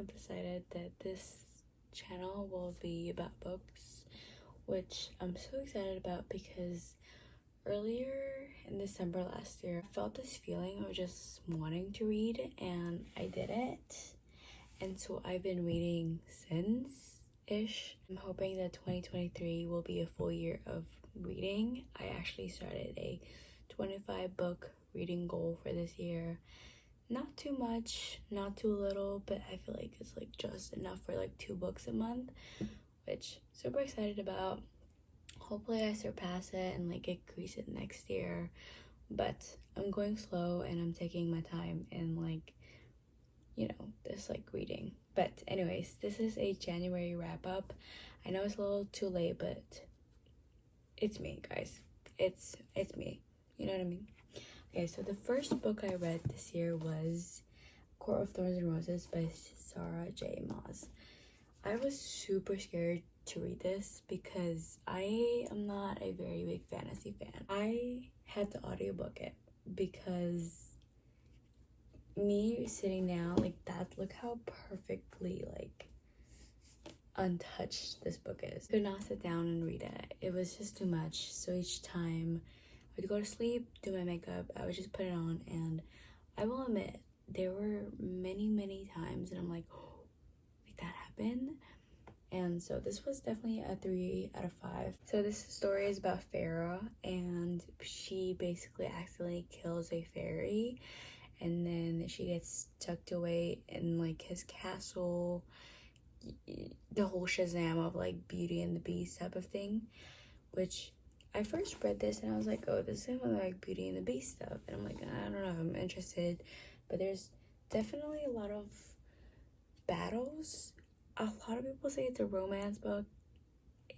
have decided that this channel will be about books, which I'm so excited about because earlier in December last year, I felt this feeling of just wanting to read and I did it. And so I've been reading since-ish. I'm hoping that 2023 will be a full year of reading. I actually started a 25 book reading goal for this year. Not too much, not too little, but I feel like it's like just enough for like 2 books a month, which super excited about. Hopefully I surpass it and like increase it next year, but I'm going slow and I'm taking my time and like, you know, this like reading. But anyways, this is a January wrap up. I know it's a little too late, but it's me, guys. It's me. You know what I mean? Okay, so the first book I read this year was Court of Thorns and Roses by Sarah J. Maas. I was super scared to read this because I am not a very big fantasy fan. I had to audiobook it because me sitting down like that, look how perfectly like untouched this book is. I could not sit down and read it. It was just too much. So each time I would go to sleep, do my makeup, I would just put it on, and I will admit there were many times and I'm like, oh, like that happened. And so this was definitely a 3 out of 5. So this story is about Farah, and she basically accidentally kills a fairy, and then she gets tucked away in like his castle, the whole Shazam of like Beauty and the Beast type of thing. Which I first read this and I was like, oh, this is something like Beauty and the Beast stuff, and I'm like, I don't know if I'm interested, but there's definitely a lot of battles. A lot of people say it's a romance book.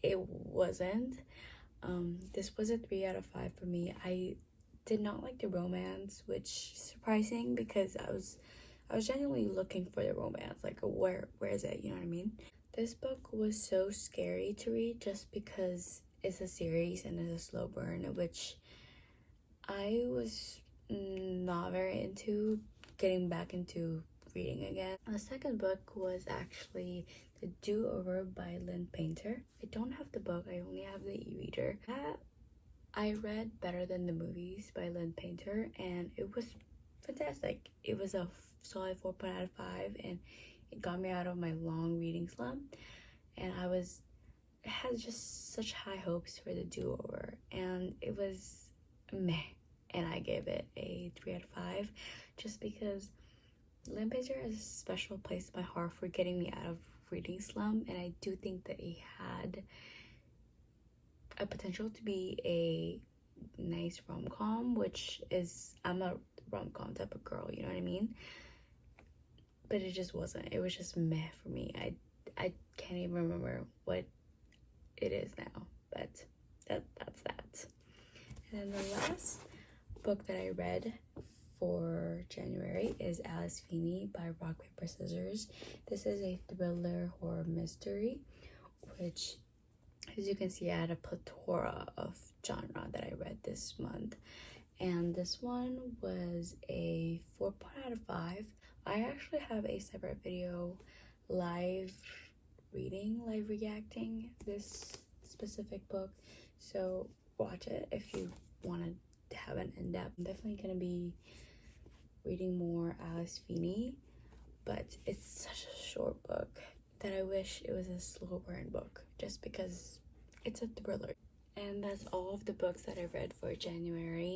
It wasn't. This was a 3 out of 5 for me. I did not like the romance, which is surprising because I was genuinely looking for the romance. Like, where is it? You know what I mean? This book was so scary to read just because it's a series and it's a slow burn, which I was not very into getting back into reading again. The second book was actually The Do-Over by Lynn Painter. I don't have the book, I only have the e-reader. That I read Better Than the Movies by Lynn Painter, and it was fantastic. It was a solid 4 out of 5, and it got me out of my long reading slump. And I had just such high hopes for The Do-Over, and it was meh. And I gave it a 3 out of 5 just because Lynn Painter has a special place in my heart for getting me out of reading slump, and I do think that he had a potential to be a nice rom-com, which is, I'm a rom-com type of girl, you know what I mean? But it just wasn't. It was just meh for me. I can't even remember what it is now, but that's that. And then the last book that I read for January is Alice Feeney by Rock Paper Scissors. This is a thriller horror mystery, which, as you can see, I had a plethora of genre that I read this month, and this one was a 4 out of 5. I actually have a separate video live reacting this specific book, so watch it if you want to have an in-depth. I'm definitely gonna be reading more Alice Feeney, but it's such a short book that I wish it was a slow burn book just because it's a thriller. And that's all of the books that I read for January.